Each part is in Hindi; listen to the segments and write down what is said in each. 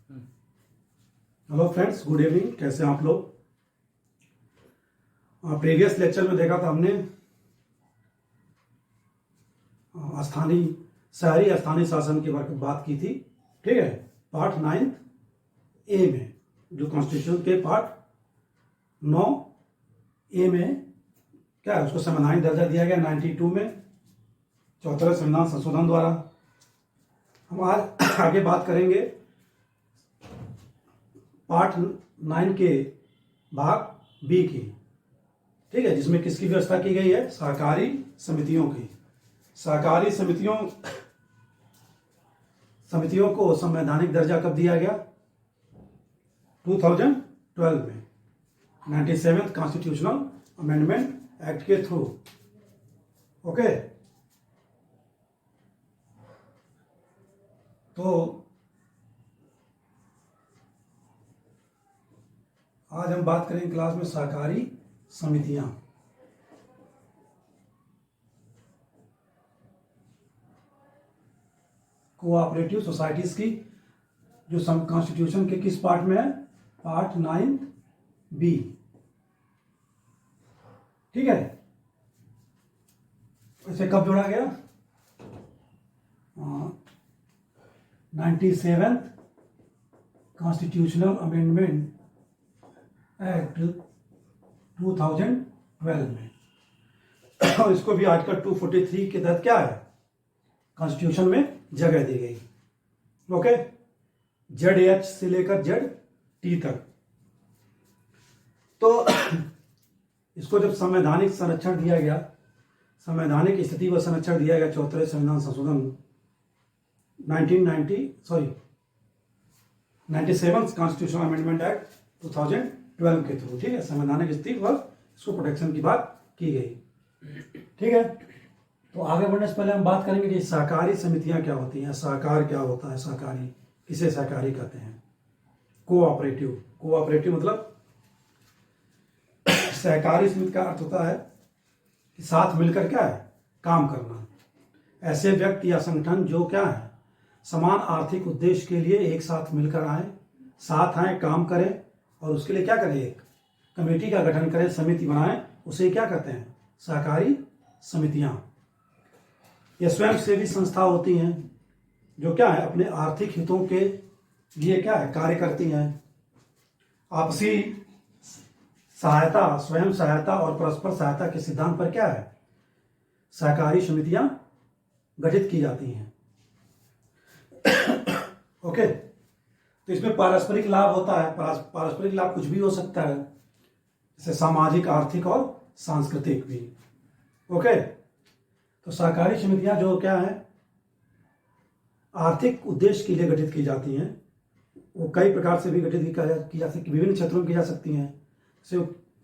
Hello friends, good evening. कैसे हैं आप लोग? प्रीवियस लेक्चर में देखा था हमने शहरी स्थानीय शासन की बात की थी। ठीक है, पार्ट 9 ए में, जो कॉन्स्टिट्यूशन के पार्ट 9 ए में क्या है, उसको संवैधानिक दर्जा दिया गया 92 में 74वें संविधान संशोधन द्वारा। हम आज आगे बात करेंगे पार्ट 9 के भाग बी की। ठीक है, जिसमें किसकी व्यवस्था की गई है? सहकारी समितियों की। सहकारी समितियों को संवैधानिक दर्जा कब दिया गया? 2012 में 97th कॉन्स्टिट्यूशनल अमेंडमेंट एक्ट के थ्रू। ओके, तो आज हम बात करेंगे क्लास में सहकारी समितियां। कोऑपरेटिव सोसाइटीज की, जो कॉन्स्टिट्यूशन के किस पार्ट में है? Part 9 B. ठीक है, इसे कब जोड़ा गया? 97th कॉन्स्टिट्यूशनल अमेंडमेंट एक्ट 2012 में। और इसको भी आर्टिकल 243 के तहत क्या है, कॉन्स्टिट्यूशन में जगह दी गई। ओके, ZH से लेकर ZT तक। तो इसको जब संवैधानिक संरक्षण दिया गया, संवैधानिक स्थिति व संरक्षण दिया गया 74वें संविधान संशोधन 97th कॉन्स्टिट्यूशनल अमेंडमेंट एक्ट 2012 के थ्रू। ठीक है, संवैधानिक स्थिति व इसको प्रोटेक्शन की बात की गई। ठीक है, तो आगे बढ़ने से पहले हम बात करेंगे कि सहकारी समितियां क्या होती हैं, सहकार क्या होता है, सहकारी किसे सहकारी कहते हैं। कोऑपरेटिव मतलब सहकारी समिति का अर्थ होता है कि साथ मिलकर क्या है, काम करना। ऐसे व्यक्ति या संगठन जो क्या है, समान आर्थिक उद्देश्य के लिए एक साथ मिलकर साथ आए, काम करें और उसके लिए क्या करें, एक कमेटी का गठन करें, समिति बनाएं, उसे क्या कहते हैं? सहकारी समितियां। ये स्वयंसेवी संस्था होती हैं जो क्या है, अपने आर्थिक हितों के लिए क्या है, कार्य करती हैं। आपसी सहायता, स्वयं सहायता और परस्पर सहायता के सिद्धांत पर क्या है, सहकारी समितियां गठित की जाती हैं। ओके, तो इसमें पारस्परिक लाभ होता है। पारस्परिक लाभ कुछ भी हो सकता है, जैसे सामाजिक, आर्थिक और सांस्कृतिक भी। ओके, तो सहकारी समितियां जो क्या है, आर्थिक उद्देश्य के लिए गठित की जाती हैं। वो कई प्रकार से भी गठित की जा सकती, विभिन्न क्षेत्रों में की जा सकती हैं। जैसे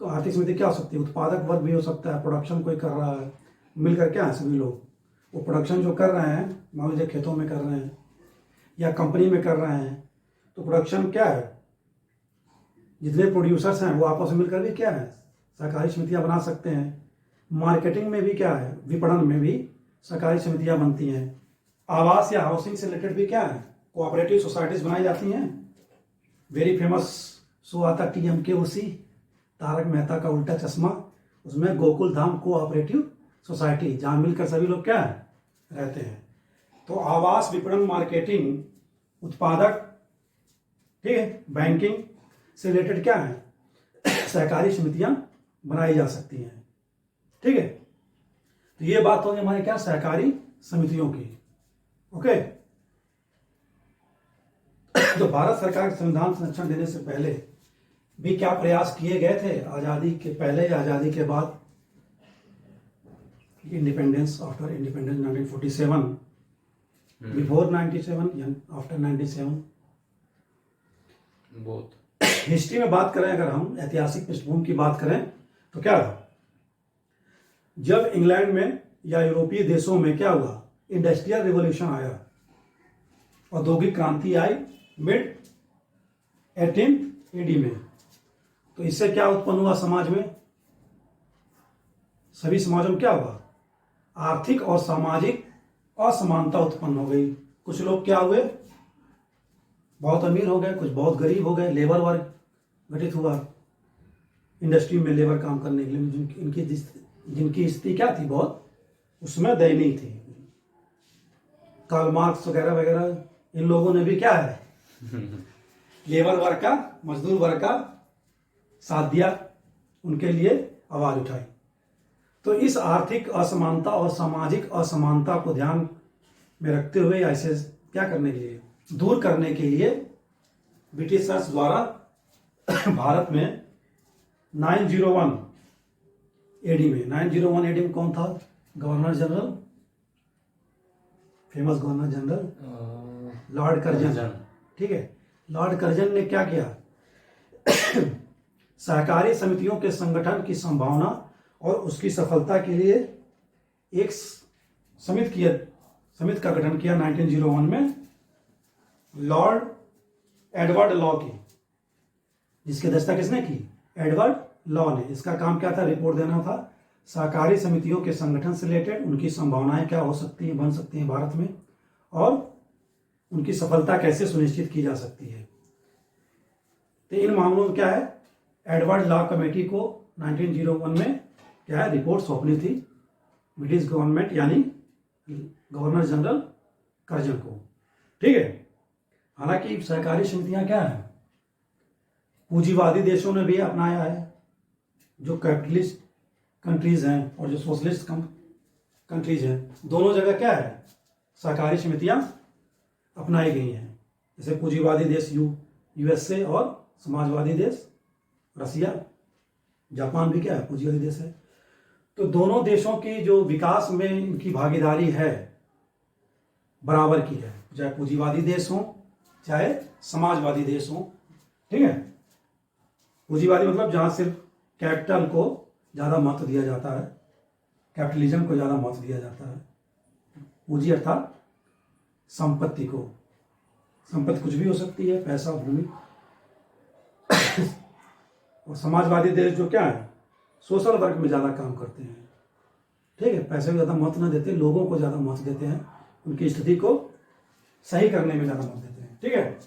आर्थिक समिति क्या हो सकती है? उत्पादक वर्ग भी हो सकता है, प्रोडक्शन कोई कर रहा है, मिलकर क्या है, सभी लोग वो प्रोडक्शन जो कर रहे हैं, मान लीजिए खेतों में कर रहे हैं या कंपनी में कर रहे हैं, तो प्रोडक्शन क्या है, जितने प्रोड्यूसर्स हैं वो आपस में मिलकर भी क्या है, सहकारी समितियां बना सकते हैं। मार्केटिंग में भी क्या है, विपणन में भी सहकारी समितियां बनती हैं। आवास या हाउसिंग से रिलेटेड भी क्या है, कोऑपरेटिव सोसाइटीज बनाई जाती हैं। वेरी फेमस शो आता TMKOC, तारक मेहता का उल्टा चश्मा, उसमें गोकुल धाम कोऑपरेटिव सोसाइटी, जहां मिलकर सभी लोग क्या है, रहते हैं। तो आवास, विपणन, मार्केटिंग, उत्पादक, ठीक है, बैंकिंग से रिलेटेड क्या है, सहकारी समितियां बनाई जा सकती हैं। ठीक है, तो ये बात होगी हमारे क्या, सहकारी समितियों की। ओके, तो भारत सरकार के संविधान संरक्षण देने से पहले भी क्या प्रयास किए गए थे, आजादी के पहले या आजादी के बाद? इंडिपेंडेंस, आफ्टर इंडिपेंडेंस 1947, बिफोर 97 या आफ्टर 97? बहुत। हिस्ट्री में बात करें, अगर हम ऐतिहासिक पृष्ठभूमि की बात करें, तो क्या था, जब इंग्लैंड में या यूरोपीय देशों में क्या हुआ, इंडस्ट्रियल रिवॉल्यूशन आया, औद्योगिक क्रांति आई मिड 18th AD में, तो इससे क्या उत्पन्न हुआ समाज में? सभी समाजों में क्या हुआ, आर्थिक और सामाजिक असमानता उत्पन्न हो गई। कुछ लोग क्या हुए, बहुत अमीर हो गए, कुछ बहुत गरीब हो गए, लेबर वर्ग गठित हुआ इंडस्ट्री में लेबर काम करने के लिए, जिनकी स्थिति क्या थी, बहुत उसमें दयनीय थी। कार्ल मार्क्स वगैरह वगैरह इन लोगों ने भी क्या है लेबर वर्ग का, मजदूर वर्ग का साथ दिया, उनके लिए आवाज उठाई। तो इस आर्थिक असमानता और सामाजिक असमानता को ध्यान में रखते हुए ऐसे क्या करने के लिए, दूर करने के लिए ब्रिटिशर्स द्वारा भारत में 901 एडी में, 901 एडी में कौन था governor general, famous governor general Lord Curzon. ठीक है, लॉर्ड कर्जन ने क्या किया सहकारी समितियों के संगठन की संभावना और उसकी सफलता के लिए एक समिति का गठन किया 1901 में लॉर्ड एडवर्ड लॉ की, जिसकी अध्यक्षता किसने की, एडवर्ड लॉ ने। इसका काम क्या था, रिपोर्ट देना था सहकारी समितियों के संगठन से रिलेटेड, उनकी संभावनाएं क्या हो सकती हैं, बन सकती हैं भारत में, और उनकी सफलता कैसे सुनिश्चित की जा सकती है। तो इन मामलों में क्या है, एडवर्ड लॉ कमेटी को 1901 में क्या है रिपोर्ट सौंपनी थी ब्रिटिश गवर्नमेंट यानी गवर्नर जनरल कर्जन को। ठीक है, हालांकि सहकारी समितियां क्या है पूंजीवादी देशों ने भी अपनाया है, जो कैपिटलिस्ट कंट्रीज हैं और जो सोशलिस्ट कंट्रीज हैं, दोनों जगह क्या है सहकारी समितियां अपनाई गई हैं। जैसे पूंजीवादी देश यूएसए और समाजवादी देश रसिया, जापान भी क्या है पूंजीवादी देश है। तो दोनों देशों की जो विकास में इनकी भागीदारी है बराबर की है, चाहे पूंजीवादी देश हो चाहे समाजवादी देश हो। ठीक है, पूंजीवादी मतलब जहां सिर्फ कैपिटल को ज्यादा महत्व दिया जाता है, कैपिटलिज्म को ज्यादा महत्व दिया जाता है। पूंजी अर्थात संपत्ति को, संपत्ति कुछ भी हो सकती है, पैसा, भूमि। और समाजवादी देश जो क्या है सोशल वर्क में ज्यादा काम करते हैं। ठीक है, पैसे को ज्यादा महत्व न देते, लोगों को ज्यादा महत्व देते हैं, उनकी स्थिति को सही करने में ज्यादा महत्व देते हैं। ठीक है,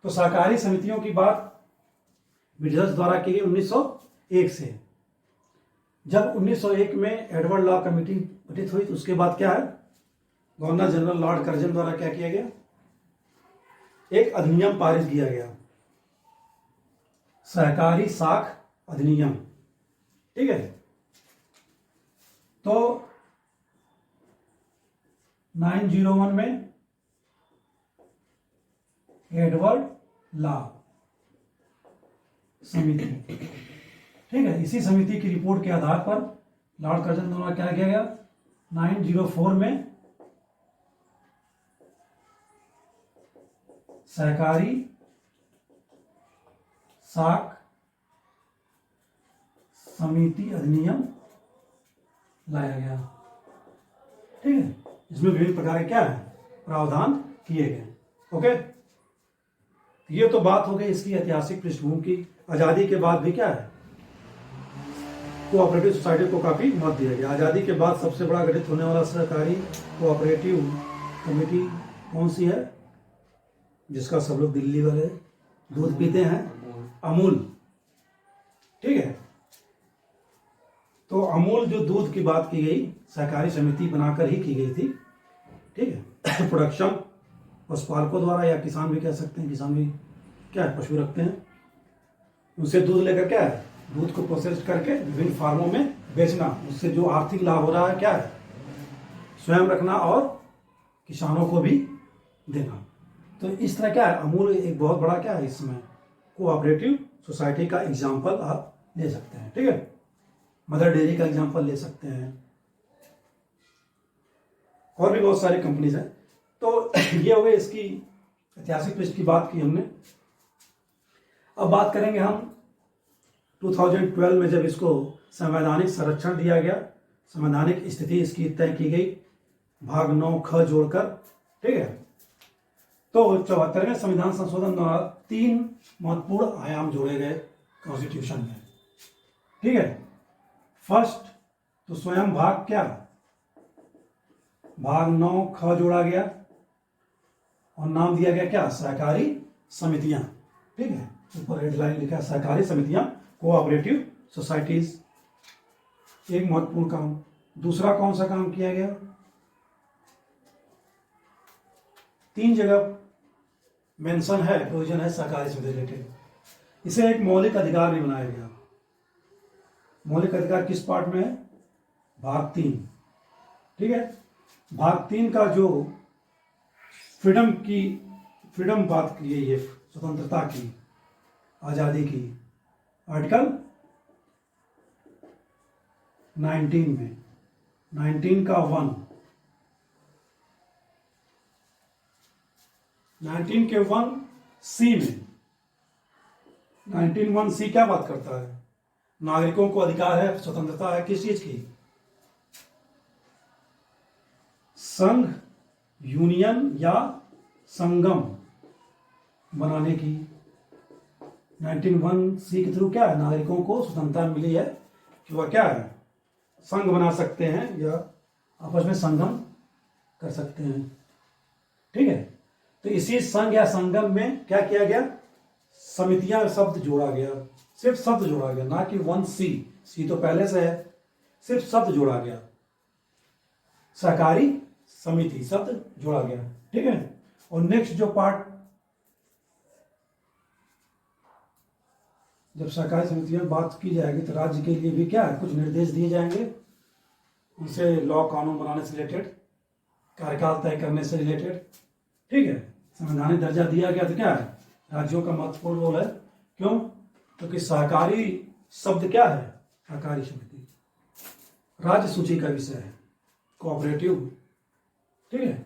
तो सहकारी समितियों की बात ब्रिटिशर्स द्वारा की गई 1901 से। जब 1901 में एडवर्ड लॉ कमेटी गठित हुई तो उसके बाद क्या है गवर्नर जनरल लॉर्ड कर्जन द्वारा क्या किया गया, एक अधिनियम पारित किया गया, सहकारी साख अधिनियम। ठीक है, तो 901 में एडवर्ड लॉ समिति। ठीक है, इसी समिति की रिपोर्ट के आधार पर लॉर्ड कर्जन द्वारा क्या किया गया 904 में सहकारी साख समिति अधिनियम लाया गया। ठीक है, इसमें विभिन्न प्रकार के क्या है प्रावधान किए गए। ओके, ये तो बात हो गई इसकी ऐतिहासिक पृष्ठभूमि की। आजादी के बाद भी क्या है कोऑपरेटिव सोसाइटी को काफी महत्व दिया गया। आजादी के बाद सबसे बड़ा गठित होने वाला सहकारी कोऑपरेटिव कमेटी कौन सी है, जिसका सब लोग दिल्ली वाले दूध पीते हैं, अमूल। ठीक है, तो अमूल जो दूध की बात की गई सहकारी समिति बनाकर ही की गई थी। ठीक है, प्रोडक्शन पशुपालकों द्वारा, या किसान भी कह सकते हैं, किसान भी क्या है पशु रखते हैं, उनसे दूध लेकर क्या है दूध को प्रोसेस करके विभिन्न फार्मों में बेचना, उससे जो आर्थिक लाभ हो रहा है क्या है स्वयं रखना और किसानों को भी देना। तो इस तरह क्या है अमूल एक बहुत बड़ा क्या है इसमें कोऑपरेटिव सोसाइटी का एग्जाम्पल आप ले सकते हैं। ठीक है, मदर डेयरी का एग्जाम्पल ले सकते हैं, और भी बहुत सारी कंपनीज हैं। तो ये हो गई इसकी ऐतिहासिक पृष्ठ की बात की हमने। अब बात करेंगे हम 2012 में जब इसको संवैधानिक संरक्षण दिया गया, संवैधानिक स्थिति इसकी तय की गई भाग 9 ख जोड़कर। ठीक है, तो 74वें संविधान संशोधन द्वारा 3 महत्वपूर्ण आयाम जोड़े गए कॉन्स्टिट्यूशन में। ठीक है, फर्स्ट तो स्वयं भाग क्या भाग 9 ख जोड़ा गया और नाम दिया गया क्या सहकारी समितियां, ठीक है, ऊपर हेडलाइन लिखा है सहकारी समितियां, कोऑपरेटिव सोसाइटीज। एक महत्वपूर्ण काम। दूसरा कौन सा काम किया गया? 3 जगह मेंशन है, प्रोविजन है सहकारी से रिलेटेड। इसे एक मौलिक अधिकार भी बनाया गया। मौलिक अधिकार किस पार्ट में है? भाग 3, ठीक है। भाग 3 का जो फ्रीडम बात की गई है, स्वतंत्रता की, आजादी की, आर्टिकल 19 में, 19 का 1, 19 के 1C में, 19(1)(c) क्या बात करता है? नागरिकों को अधिकार है, स्वतंत्रता है किस चीज की? संघ, यूनियन या संगम बनाने की। 19(1)(c) के थ्रू क्या है? नागरिकों को स्वतंत्रता मिली है कि वह क्या है? संघ बना सकते हैं या आपस में संगम कर सकते हैं, ठीक है। तो इसी संघ या संगम में क्या किया गया? समितियां शब्द जोड़ा गया, सिर्फ शब्द जोड़ा गया, ना कि 1C तो पहले से है, सिर्फ शब्द जोड़ा गया, सहकारी समिति शब्द जोड़ा गया, ठीक है। और नेक्स्ट जो पार्ट, जब सहकारी समितियों में बात की जाएगी तो राज्य के लिए भी क्या है? कुछ निर्देश दिए जाएंगे, उनसे लॉ कानून बनाने से रिलेटेड, कार्यकाल तय करने से रिलेटेड, ठीक है। संवैधानिक दर्जा दिया गया तो क्या है? राज्यों का महत्वपूर्ण रोल है। क्यों? क्योंकि सहकारी शब्द क्या है? सहकारी समिति राज्य सूची का विषय है, कोऑपरेटिव, ठीक है,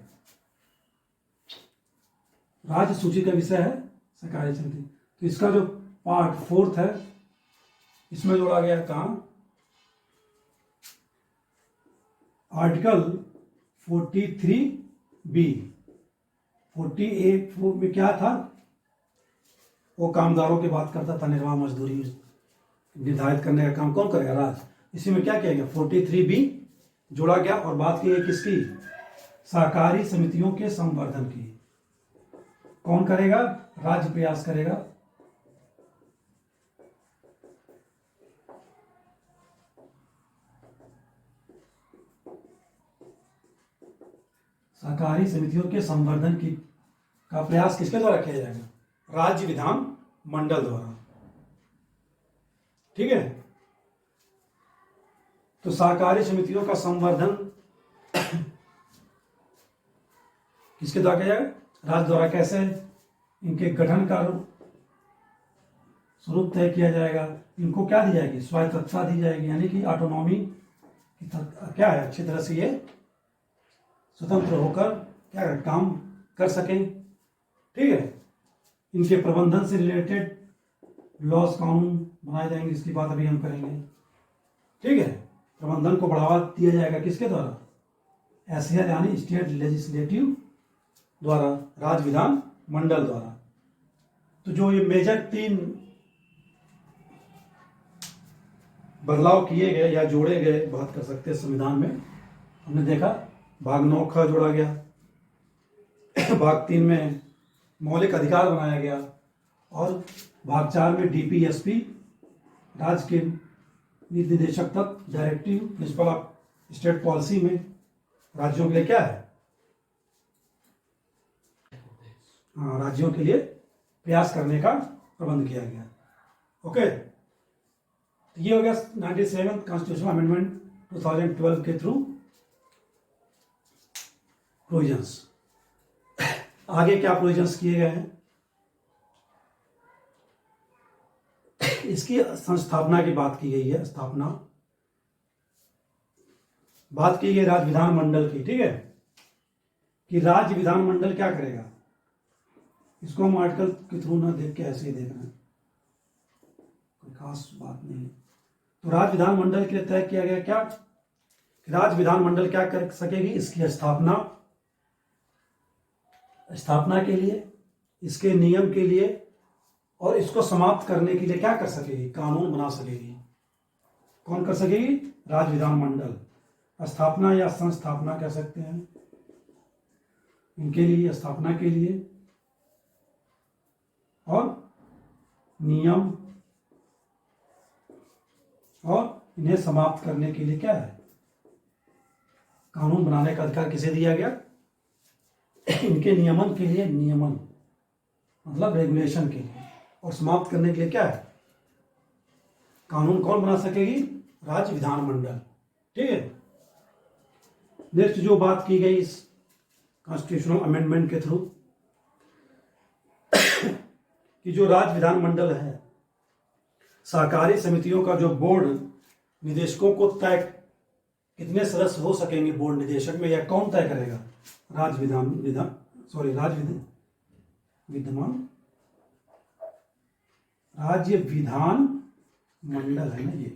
राज्य सूची का विषय है सहकारी समिति। तो इसका जो पार्ट 4 है, इसमें जोड़ा गया काम आर्टिकल 43B। 48 में क्या था? वो कामदारों की बात करता था, निर्वाह मजदूरी निर्धारित करने का काम कौन करेगा? राज्य। इसी में क्या किया गया? 43B जोड़ा गया और बात की गई किसकी? सहकारी समितियों के संवर्धन की। कौन करेगा? राज्य प्रयास करेगा। सहकारी समितियों के संवर्धन की का प्रयास किसके द्वारा किया जाएगा? राज्य विधान मंडल द्वारा, ठीक है। तो सहकारी समितियों का संवर्धन किसके द्वारा किया जाएगा? राज्य द्वारा। कैसे? इनके गठन का स्वरूप तय किया जाएगा, इनको क्या दी जाएगी? स्वायत्तता दी जाएगी, यानी कि ऑटोनॉमी क्या है? अच्छी तरह से ये स्वतंत्र होकर क्या काम कर सकें, ठीक है। इनके प्रबंधन से रिलेटेड लॉज कानून बनाए जाएंगे, इसकी बात अभी हम करेंगे, ठीक है। प्रबंधन को बढ़ावा दिया जाएगा किसके द्वारा? एससीएल यानी स्टेट लेजिस्लेटिव द्वारा, राज्य विधान मंडल द्वारा। तो जो ये मेजर 3 बदलाव किए गए या जोड़े गए, बात कर सकते हैं संविधान में, हमने देखा भाग 9 का जोड़ा गया, भाग 3 में मौलिक अधिकार बनाया गया, और भाग 4 में डीपीएसपी राज्य के निदेशक तक, directive principle of state policy में राज्यों के लिए क्या है? राज्यों के लिए प्रयास करने का प्रबंध किया गया। ओके, तो ये हो गया 97 कॉन्स्टिट्यूशनल अमेंडमेंट 2012 के थ्रू प्रोविजंस। आगे क्या प्रोविजंस किए गए हैं? इसकी संस्थापना की बात की गई है, स्थापना बात की गई राज्य विधानमंडल की, ठीक है, कि राज्य विधानमंडल क्या करेगा। इसको हम आर्टिकल के थ्रू ना देख के ऐसे ही देख रहे हैं, कोई खास बात नहीं है। तो राज्य विधानमंडल के लिए तय किया गया क्या? राज्य विधानमंडल क्या कर सकेगी? इसकी स्थापना के लिए, इसके नियम के लिए, और इसको समाप्त करने के लिए क्या कर सकेगी? कानून बना सकेगी। कौन कर सकेगी? राज्य विधानमंडल। स्थापना या संस्थापना कह सकते हैं, इनके लिए, स्थापना के लिए नियम और इन्हें समाप्त करने के लिए क्या है, कानून बनाने का अधिकार किसे दिया गया, इनके नियमन के लिए, नियमन मतलब रेगुलेशन के लिए, और समाप्त करने के लिए क्या है, कानून कौन बना सकेगी, राज्य विधानमंडल। ठीक है। नेक्स्ट जो बात की गई इस कॉन्स्टिट्यूशनल अमेंडमेंट के थ्रू कि जो राज्य विधानमंडल है, सहकारी समितियों का जो बोर्ड निदेशकों को तय, कितने सदस्य हो सकेंगे बोर्ड निदेशक में, या कौन तय करेगा, राज्य विधान मंडल है ना ये।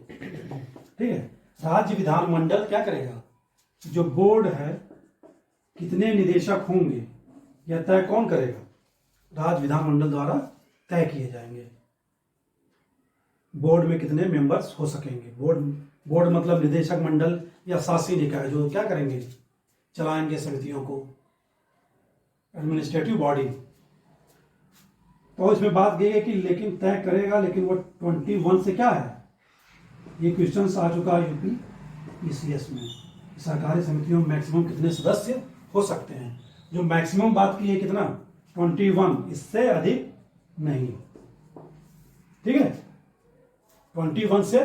ठीक है। राज्य विधान मंडल क्या करेगा, जो बोर्ड है कितने निदेशक होंगे यह तय कौन करेगा, राज्य विधान मंडल द्वारा तय किए जाएंगे। बोर्ड में कितने मेंबर्स हो सकेंगे, बोर्ड मतलब निदेशक मंडल या शासी निकाय जो क्या करेंगे, चलाएंगे समितियों को, एडमिनिस्ट्रेटिव बॉडी। तो इसमें बात की है कि लेकिन तय करेगा, लेकिन वो 21 से क्या है, ये क्वेश्चन आ चुका है यूपी ईसीएस में, सरकारी समितियों में मैक्सिमम कितने सदस्य हो सकते हैं। जो मैक्सिमम बात की है कितना, 21, इससे अधिक नहीं। ठीक है, 21 से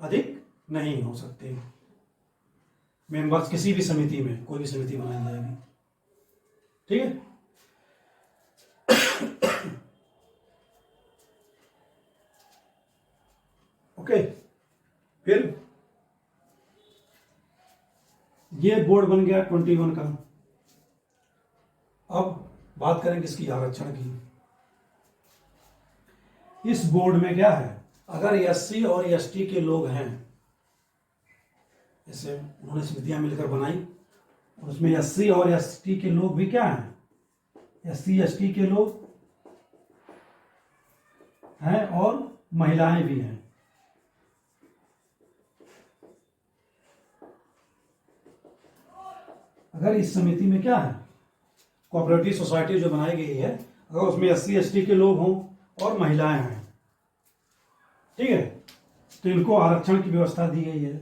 अधिक नहीं हो सकते मेंबर्स किसी भी समिति में, कोई भी समिति बनाई जाएगी। ठीक है। ओके, फिर ये बोर्ड बन गया 21 का। अब बात करेंगे इसकी आरक्षण की। इस बोर्ड में क्या है, अगर एससी और एसटी के लोग हैं, जैसे उन्होंने समितियां मिलकर बनाई और उसमें एससी और एसटी के लोग भी क्या हैं, एससी एसटी के लोग हैं और महिलाएं भी हैं। अगर इस समिति में क्या है, कोऑपरेटिव सोसाइटी जो बनाई गई है, अगर उसमें एससी एसटी के लोग हों और महिलाएं हैं, ठीक है, तो इनको आरक्षण की व्यवस्था दी गई है।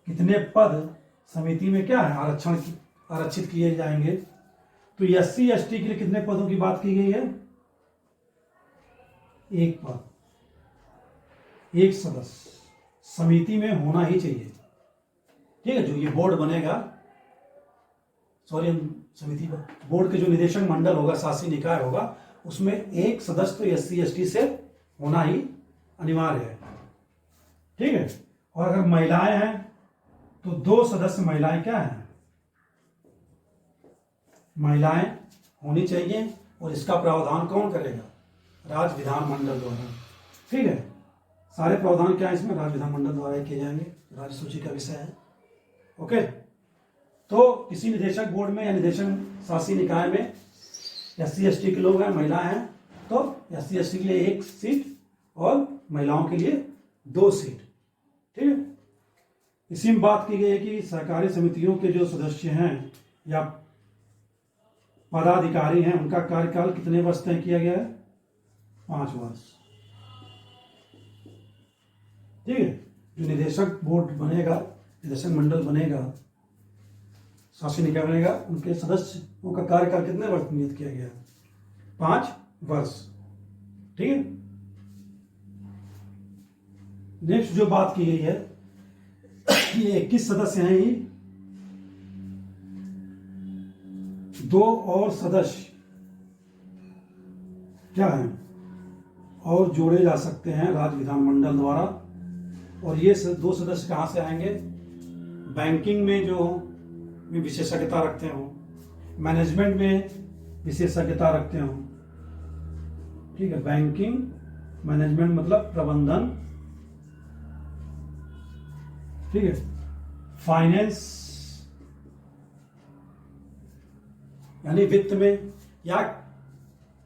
कितने पद समिति में क्या है, आरक्षित किए जाएंगे। तो एससी एसटी के लिए कितने पदों की बात की गई है, एक पद, एक सदस्य समिति में होना ही चाहिए। ठीक है। जो ये बोर्ड बनेगा, समिति बोर्ड के जो निदेशक मंडल होगा, शासी निकाय होगा, उसमें एक सदस्य तो एससी एसटी से होना ही अनिवार्य है। ठीक है। और अगर महिलाएं हैं तो 2 सदस्य महिलाएं क्या हैं, महिलाएं होनी चाहिए, और इसका प्रावधान कौन करेगा, राज्य विधान मंडल द्वारा। ठीक है। सारे प्रावधान क्या है इसमें, राज्य विधान मंडल द्वारा किए जाएंगे, राज्य सूची का विषय है। ओके। तो किसी निदेशक बोर्ड में या निदेशक शासी निकाय में एससी एसटी के लोग हैं, महिलाएं हैं, तो एससी एसटी के लिए 1 सीट और महिलाओं के लिए 2 सीट। ठीक है। इसी में बात की गई है कि सहकारी समितियों के जो सदस्य हैं या पदाधिकारी हैं, उनका कार्यकाल कितने वर्ष तय किया गया है, 5 वर्ष। ठीक है। जो निदेशक बोर्ड बनेगा, निदेशक मंडल बनेगा, शासी निकाय बनेगा, उनके सदस्यों का कार्यकाल कितने वर्ष नियत किया गया, 5 वर्ष। ठीक है। नेक्स्ट जो बात की गई है, ये 21 सदस्य हैं, ही 2 और सदस्य क्या है, और जोड़े जा सकते हैं राज्य विधानमंडल द्वारा। और ये 2 सदस्य कहाँ से आएंगे, बैंकिंग में जो विशेषज्ञता रखते हो, मैनेजमेंट में विशेषज्ञता रखते हो। ठीक है। बैंकिंग मैनेजमेंट मतलब प्रबंधन। ठीक है। फाइनेंस यानी वित्त में, या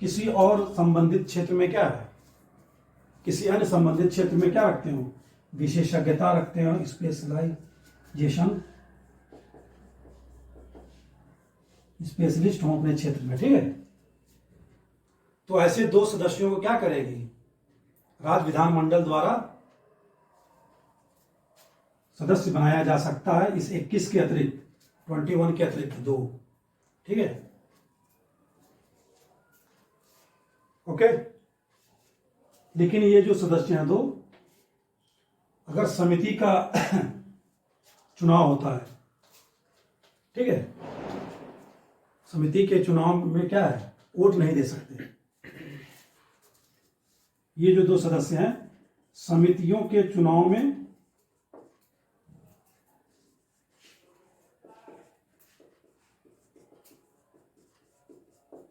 किसी और संबंधित क्षेत्र में क्या है, किसी अन्य संबंधित क्षेत्र में क्या रखते हो, विशेषज्ञता रखते हो, स्पेशलाइजेशन, स्पेशलिस्ट हो अपने क्षेत्र में। ठीक है। तो ऐसे 2 सदस्यों को क्या करेगी राज्य विधानमंडल द्वारा सदस्य बनाया जा सकता है, इस 21 के अतिरिक्त, 21 के अतिरिक्त 2। ठीक है, ओके। लेकिन ये जो सदस्य हैं 2, अगर समिति का चुनाव होता है, ठीक है, समिति के चुनाव में क्या है, वोट नहीं दे सकते। ये जो 2 सदस्य हैं समितियों के चुनाव में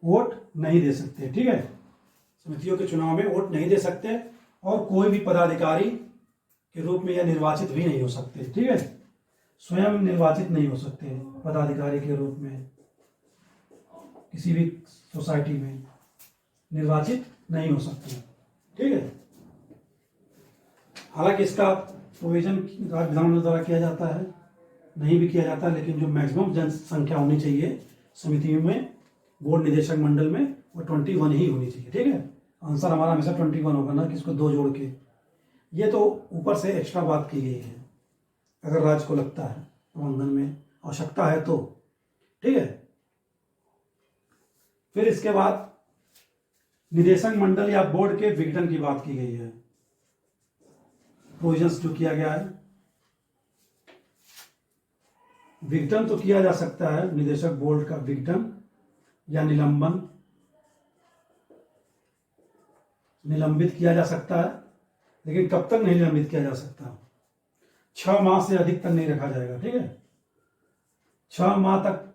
वोट नहीं दे सकते। ठीक है, समितियों के चुनाव में वोट नहीं दे सकते और कोई भी पदाधिकारी के रूप में या निर्वाचित भी नहीं हो सकते। ठीक है, स्वयं निर्वाचित नहीं हो सकते पदाधिकारी के रूप में, किसी भी सोसाइटी में निर्वाचित नहीं हो सकते। ठीक है, हालांकि इसका प्रोविजन राज्य विधानमंडल द्वारा किया जाता है, नहीं भी किया जाता, लेकिन जो मैक्सिमम जनसंख्या होनी चाहिए समितियों में, बोर्ड निदेशक मंडल में, वो 21 ही होनी चाहिए। ठीक है, आंसर हमारा हमेशा 21 होगा ना, किसको 2 जोड़ के। ये तो ऊपर से एक्स्ट्रा बात की गई है, अगर राज्य को लगता है प्रबंधन में आवश्यकता है तो। ठीक है, फिर इसके बाद निदेशक मंडल या बोर्ड के विघटन की बात की गई है, प्रोविजंस जो किया गया है। विघटन तो किया जा सकता है, निदेशक बोर्ड का विघटन या निलंबित किया जा सकता है, लेकिन कब तक नहीं निलंबित किया जा सकता, 6 माह से अधिक तक नहीं रखा जाएगा। ठीक है, 6 माह तक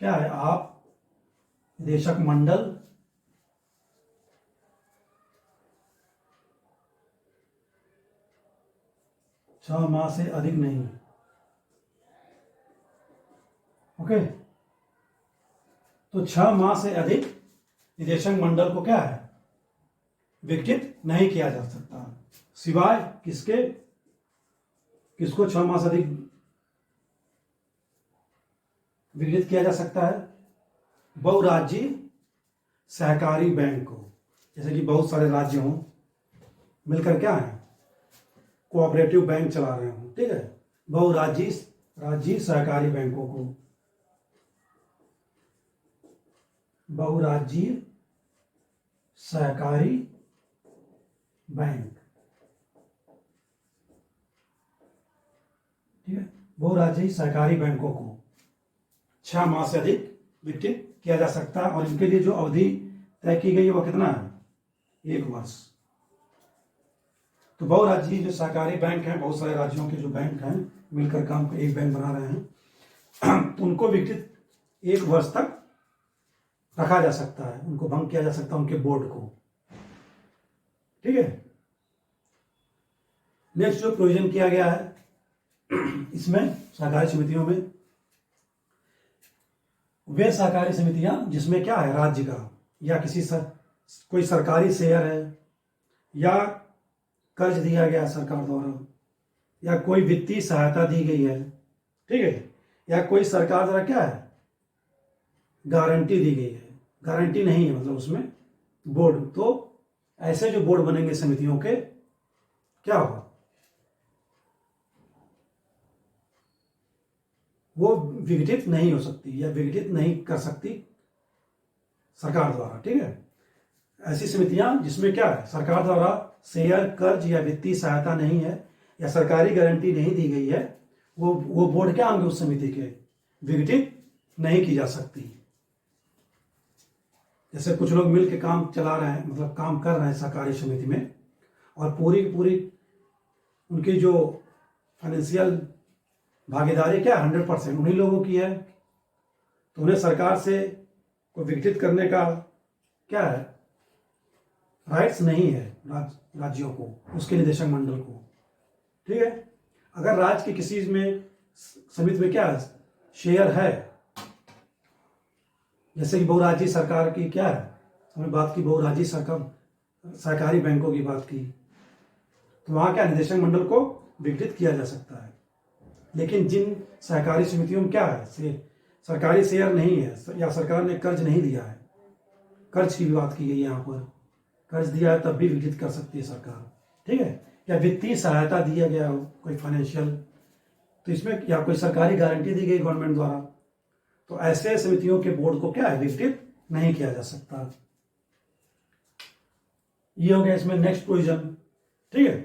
क्या है, आप निदेशक मंडल छह माह से अधिक नहीं। ओके, तो 6 माह से अधिक निदेशक मंडल को क्या है, विघटित नहीं किया जा सकता, सिवाय किसके, किसको 6 माह से अधिक विघटित किया जा सकता है, बहुराज्यीय सहकारी बैंक को। जैसे कि बहुत सारे राज्य हों, मिलकर क्या है, कोऑपरेटिव बैंक चला रहे हों। ठीक है, बहुराज्यीय सहकारी बैंकों को, बहुराज्यीय सहकारी बैंक। ठीक है, बहुराज्यीय सहकारी बैंकों को 6 माह से अधिक विघटित किया जा सकता है, और इनके लिए जो अवधि तय की गई है वह कितना है, 1 वर्ष। तो बहुराज्यीय जो सहकारी बैंक हैं, बहुत सारे राज्यों के जो बैंक हैं मिलकर काम को एक बैंक बना रहे हैं, तो उनको विघटित 1 वर्ष तक रखा जा सकता है, उनको भंग किया जा सकता है, उनके बोर्ड को। ठीक है, नेक्स्ट जो प्रोविजन किया गया है इसमें सहकारी समितियों में, वे सहकारी समितियां जिसमें क्या है, राज्य का या कोई सरकारी शेयर है, या कर्ज दिया गया सरकार द्वारा, या कोई वित्तीय सहायता दी गई है। ठीक है, या कोई सरकार द्वारा क्या है, गारंटी दी गई है, गारंटी नहीं है मतलब उसमें बोर्ड। तो ऐसे जो बोर्ड बनेंगे समितियों के, क्या होगा, वो विघटित नहीं हो सकती या विघटित नहीं कर सकती सरकार द्वारा। ठीक है, ऐसी समितियां जिसमें क्या है, सरकार द्वारा शेयर, कर्ज या वित्तीय सहायता नहीं है, या सरकारी गारंटी नहीं दी गई है, वो बोर्ड क्या होंगे उस समिति के, विघटित नहीं की जा सकती। जैसे कुछ लोग मिल के काम चला रहे हैं, मतलब काम कर रहे हैं सहकारी समिति में, और पूरी पूरी उनकी जो फाइनेंशियल भागीदारी क्या 100% उन्हीं लोगों की है, तो उन्हें सरकार से को विघटित करने का क्या है, राइट्स नहीं है राज्यों को, उसके निदेशक मंडल को। ठीक है, अगर राज्य के किसी में समिति में क्या है, शेयर है, जैसे कि बहुराज्यीय सरकार की क्या है, हमने बात की बहुराज्यीय सहकारी बैंकों की बात की, तो वहां क्या निदेशक मंडल को विघटित किया जा सकता है। लेकिन जिन सहकारी समितियों में क्या है, सरकारी शेयर नहीं है, या सरकार ने कर्ज नहीं दिया है, कर्ज की भी बात की गई है यहाँ पर, कर्ज दिया है तब भी विकसित कर सकती है सरकार, ठीक है। या वित्तीय सहायता दिया गया हो कोई फाइनेंशियल, तो इसमें या कोई सरकारी गारंटी दी गई गवर्नमेंट द्वारा, तो ऐसे समितियों के बोर्ड को क्या है, विकसित नहीं किया जा सकता। ये हो गया इसमें नेक्स्ट प्रोविजन, ठीक है।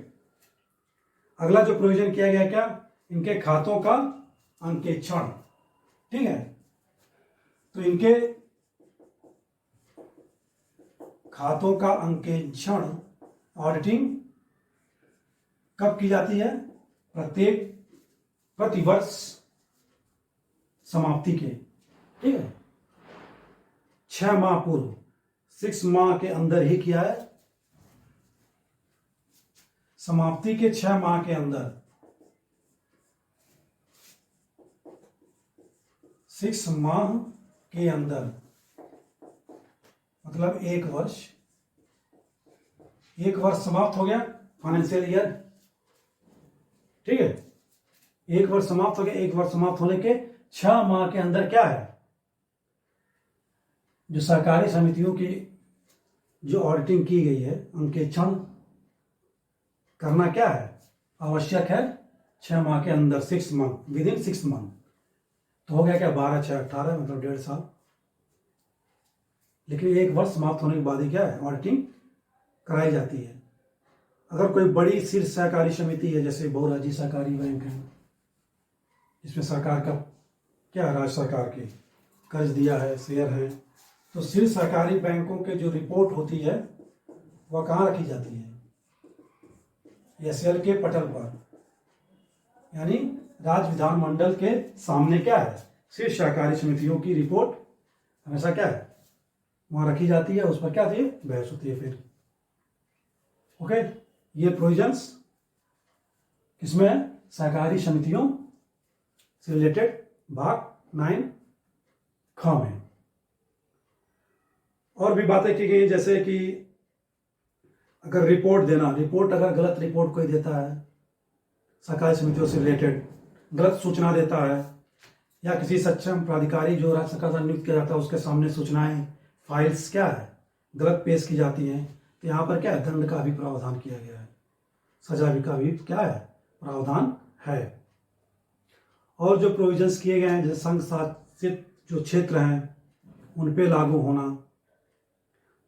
अगला जो प्रोविजन किया गया क्या, इनके खातों का अंकेक्षण, ठीक है। तो इनके खातों का अंकेक्षण ऑडिटिंग कब की जाती है, प्रतिवर्ष समाप्ति के, ठीक है, 6 माह पूर्व, 6 माह के अंदर ही किया है, समाप्ति के 6 माह के अंदर, 6 माह के अंदर मतलब 1 वर्ष, 1 वर्ष समाप्त हो गया फाइनेंशियल ईयर, ठीक है। 1 वर्ष समाप्त हो गया, 1 वर्ष समाप्त होने के 6 माह के अंदर क्या है, जो सरकारी समितियों की जो ऑडिटिंग की गई है, अंकेक्षण करना क्या है, आवश्यक है 6 माह के अंदर, 6 मंथ, विद इन 6 मंथ। तो हो गया क्या, 12 6 18, मतलब 1.5 साल। लेकिन 1 वर्ष समाप्त होने के बाद ही क्या है, ऑडिटिंग कराई जाती है। अगर कोई बड़ी शीर्ष सहकारी समिति है, जैसे बहुराज्यीय सहकारी बैंक है, इसमें सरकार का क्या है, राज्य सरकार के कर्ज दिया है, शेयर है, तो शीर्ष सहकारी बैंकों के जो रिपोर्ट होती है वह कहाँ रखी जाती है, एसएल के पटल पर, यानी राज्य विधानमंडल के सामने क्या है, शीर्ष सहकारी समितियों की रिपोर्ट हमेशा क्या है, वहां रखी जाती है, उस पर क्या होती है, बहस होती है फिर। ओके, ये प्रोविजंस किसमें है, सहकारी समितियों से रिलेटेड भाग 9 ख में। और भी बातें की गई, जैसे कि अगर रिपोर्ट देना, रिपोर्ट अगर गलत रिपोर्ट कोई देता है, सहकारी समितियों से रिलेटेड गलत सूचना देता है, या किसी सक्षम प्राधिकारी जो राज्य सरकार द्वारा नियुक्त किया जाता है उसके सामने सूचनाएं, फाइल्स क्या है, गलत पेश की जाती हैं, तो यहाँ पर क्या है, दंड का भी प्रावधान किया गया है, सजा का भी क्या है, प्रावधान है। और जो प्रोविजंस किए गए हैं, जैसे संघ शासित जो क्षेत्र हैं उन पे लागू होना,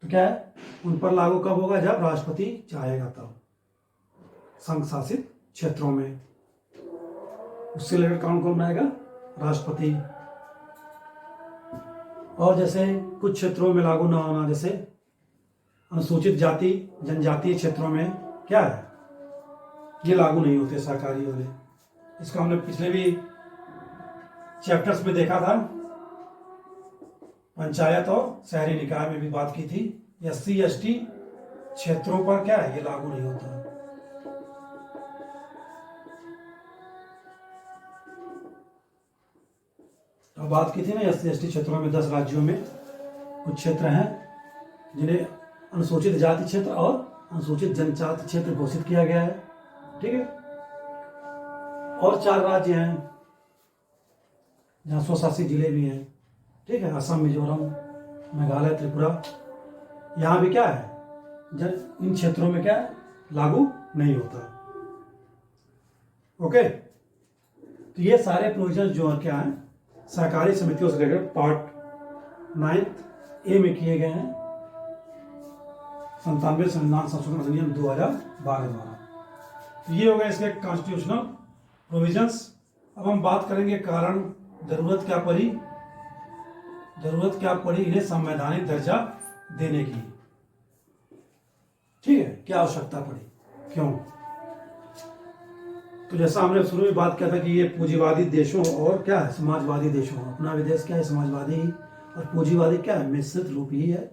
तो क्या है, उन पर लागू कब होगा, जब राष्ट्रपति चाहेगा तब, संघ शासित क्षेत्रों में। उससे रिलेटेड कानून कौन बनाएगा, राष्ट्रपति। और जैसे कुछ क्षेत्रों में लागू ना होना, जैसे अनुसूचित जाति जनजातीय क्षेत्रों में क्या है, ये लागू नहीं होते सरकारी वाले। इसको हमने पिछले भी चैप्टर्स में देखा था, पंचायत और शहरी निकाय में भी बात की थी। SC ST क्षेत्रों पर क्या है, ये लागू नहीं होता। अब बात की थी ना, SC ST क्षेत्रों में 10 राज्यों में कुछ क्षेत्र हैं जिन्हें अनुसूचित जाति क्षेत्र और अनुसूचित जनजाति क्षेत्र घोषित किया गया है, ठीक है। और 4 राज्य हैं जहाँ स्वशासित जिले भी हैं, ठीक है, असम, मिजोरम, मेघालय, त्रिपुरा। यहाँ भी क्या है, इन क्षेत्रों में क्या है, लागू नहीं होता। ओके, तो ये सारे प्रोविजन जो है क्या है, सहकारी समितियों से रिलेटेड पार्ट 9 ए में किए गए हैं 97 संविधान संशोधन अधिनियम 2012 द्वारा। तो ये हो गए इसके कॉन्स्टिट्यूशनल प्रोविजंस। अब हम बात करेंगे कारण, जरूरत क्या पड़ी इन्हें संवैधानिक दर्जा देने की, ठीक है, क्या आवश्यकता पड़ी, क्यों। तो जैसा हमने शुरू में बात किया था कि ये पूंजीवादी देशों और क्या है, समाजवादी देशों, अपना भी देश क्या है, समाजवादी और पूंजीवादी क्या है, मिश्रित रूप ही है,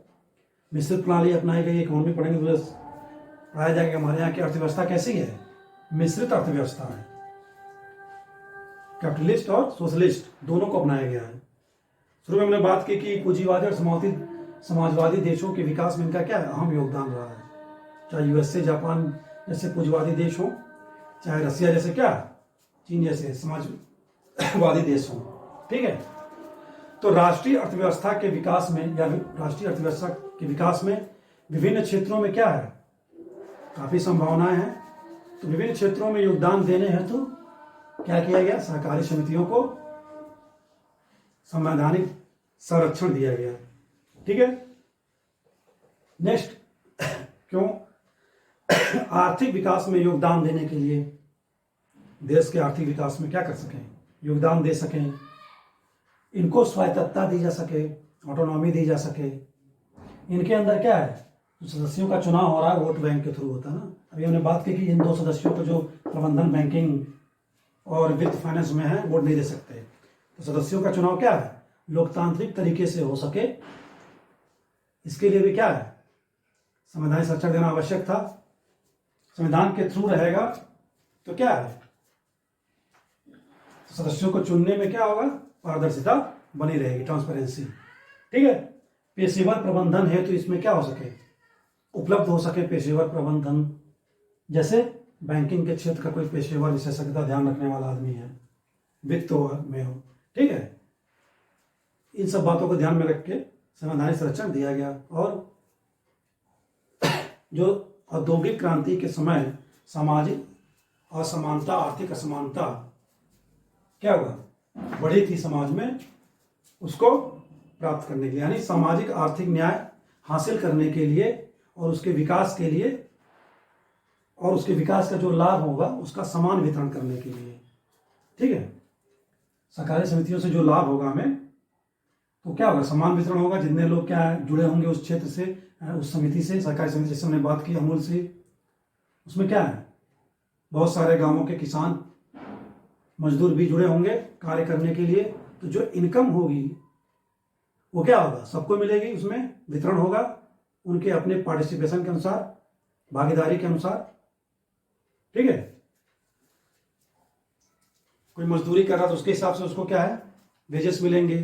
मिश्रित प्रणाली अपनाई गई। इकोनॉमी पढ़ेंगे तो पढ़ाया जाएगा हमारे यहाँ की अर्थव्यवस्था कैसी है, मिश्रित अर्थव्यवस्था है, कैपिटलिस्ट और सोशलिस्ट दोनों को अपनाया गया है। शुरू में हमने बात की कि पूंजीवादी और समाजवादी देशों के विकास में इनका क्या है, अहम योगदान रहा है। चाहे USA, जापान जैसे पूंजीवादी देश हो, चाहे रसिया जैसे क्या, चीन जैसे समाजवादी देश हो, ठीक है। तो राष्ट्रीय अर्थव्यवस्था के विकास में या राष्ट्रीय अर्थव्यवस्था के विकास में विभिन्न क्षेत्रों में क्या है, काफी संभावनाएं हैं। तो विभिन्न क्षेत्रों में योगदान देने हेतु क्या किया गया, सहकारी समितियों को संवैधानिक संरक्षण दिया गया। ठीक है, नेक्स्ट, क्यों आर्थिक विकास में योगदान देने के लिए, देश के आर्थिक विकास में क्या कर सकें, योगदान दे सकें, इनको स्वायत्तता दी जा सके, ऑटोनॉमी दी जा सके। इनके अंदर क्या है, जो सदस्यों का चुनाव हो रहा है वोट बैंक के थ्रू होता है ना। अभी हमने बात की कि इन 2 सदस्यों को जो प्रबंधन, बैंकिंग और वित्त फाइनेंस में है वोट नहीं दे सकते। तो सदस्यों का चुनाव क्या है, लोकतांत्रिक तरीके से हो सके, इसके लिए भी क्या है, संवैधानिक संरक्षण देना आवश्यक था। संविधान के थ्रू रहेगा तो क्या है, सदस्यों को चुनने में क्या होगा, पारदर्शिता बनी रहेगी, ट्रांसपेरेंसी। ठीक है, पेशेवर प्रबंधन है तो इसमें क्या हो सके, उपलब्ध हो सके पेशेवर प्रबंधन, जैसे बैंकिंग के क्षेत्र का कोई पेशेवर विशेषज्ञता ध्यान रखने वाला आदमी है, वित्त में हो। ठीक है, इन सब बातों को ध्यान में रख के संवैधानिक संरक्षण दिया गया। और जो औद्योगिक क्रांति के समय सामाजिक असमानता, आर्थिक असमानता क्या हुआ, बढ़ी थी समाज में, उसको प्राप्त करने के लिए, यानी सामाजिक आर्थिक न्याय हासिल करने के लिए और उसके विकास के लिए, और उसके विकास का जो लाभ होगा उसका समान वितरण करने के लिए। ठीक है, सहकारी समितियों से जो लाभ होगा हमें, तो क्या होगा, समान वितरण होगा। जितने लोग क्या है जुड़े होंगे उस क्षेत्र से, उस समिति से, सहकारी समिति जैसे हमने बात की अमूल से, उसमें क्या है, बहुत सारे गांवों के किसान मजदूर भी जुड़े होंगे कार्य करने के लिए। तो जो इनकम होगी वो क्या होगा, सबको मिलेगी, उसमें वितरण होगा उनके अपने पार्टिसिपेशन के अनुसार, भागीदारी के अनुसार। ठीक है, कोई मजदूरी कर रहा तो उसके हिसाब से उसको क्या है, वेजेस मिलेंगे।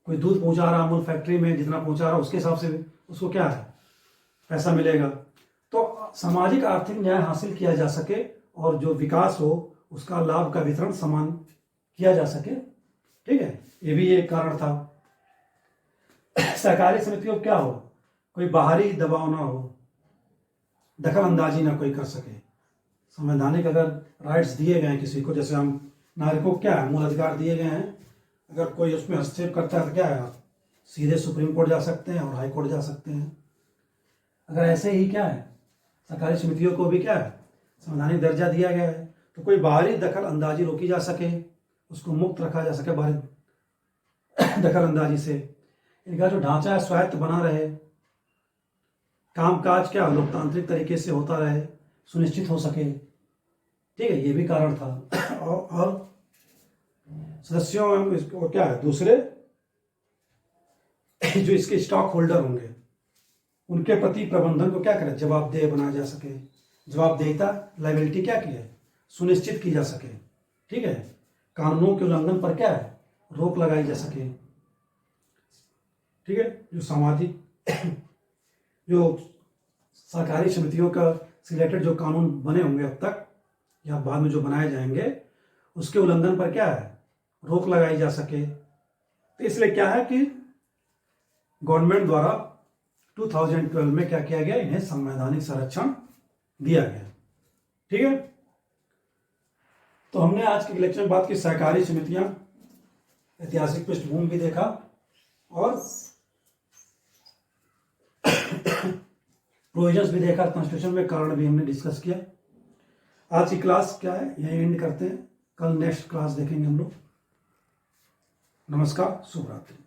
कोई दूध पहुंचा रहा अमूल फैक्ट्री में, जितना पहुंचा रहा उसके हिसाब से उसको क्या है, पैसा मिलेगा। तो सामाजिक आर्थिक न्याय हासिल किया जा सके और जो विकास हो उसका लाभ का वितरण समान किया जा सके। ठीक है, ये भी एक कारण था। सहकारी समितियों क्या हो, कोई बाहरी दबाव ना हो, दखल अंदाजी ना कोई कर सके। संवैधानिक अगर राइट्स दिए गए हैं किसी को, जैसे हम नागरिकों को क्या है, मूल अधिकार दिए गए हैं, अगर कोई उसमें हस्तक्षेप करता है तो क्या है, आप सीधे सुप्रीम कोर्ट जा सकते हैं और हाई कोर्ट जा सकते हैं। अगर ऐसे ही क्या है, सहकारी समितियों को भी क्या है, संवैधानिक दर्जा दिया गया है, तो कोई बाहरी दखल अंदाजी रोकी जा सके, उसको मुक्त रखा जा सके बाहरी दखल अंदाजी से। इनका जो ढांचा है स्वायत्त बना रहे, कामकाज क्या लोकतांत्रिक तरीके से होता रहे, सुनिश्चित हो सके। ठीक है, ये भी कारण था। और सदस्यों इसको क्या है, दूसरे जो इसके स्टॉक होल्डर होंगे उनके प्रति प्रबंधन को क्या करें, जवाबदेह बनाया जा सके। जवाबदेहिता, लायबिलिटी क्या की है, सुनिश्चित की जा सके। ठीक है, कानूनों के उल्लंघन पर क्या है, रोक लगाई जा सके। ठीक है, जो सामाजिक जो सहकारी समितियों का सिलेक्टेड जो कानून बने होंगे अब तक या बाद में जो बनाए जाएंगे, उसके उल्लंघन पर क्या है, रोक लगाई जा सके। तो इसलिए क्या है कि गवर्नमेंट द्वारा 2012 में क्या किया गया, इन्हें संवैधानिक संरक्षण दिया गया। ठीक है, तो हमने आज के लेक्चर में बात की सहकारी समितियां, ऐतिहासिक पृष्ठभूमि भी देखा और प्रोविजंस भी देखा, कॉन्स्टिट्यूशन में कारण भी हमने डिस्कस किया। आज की क्लास क्या है, यही एंड करते हैं। कल नेक्स्ट क्लास देखेंगे हम लोग। नमस्कार, शुभ रात्रि।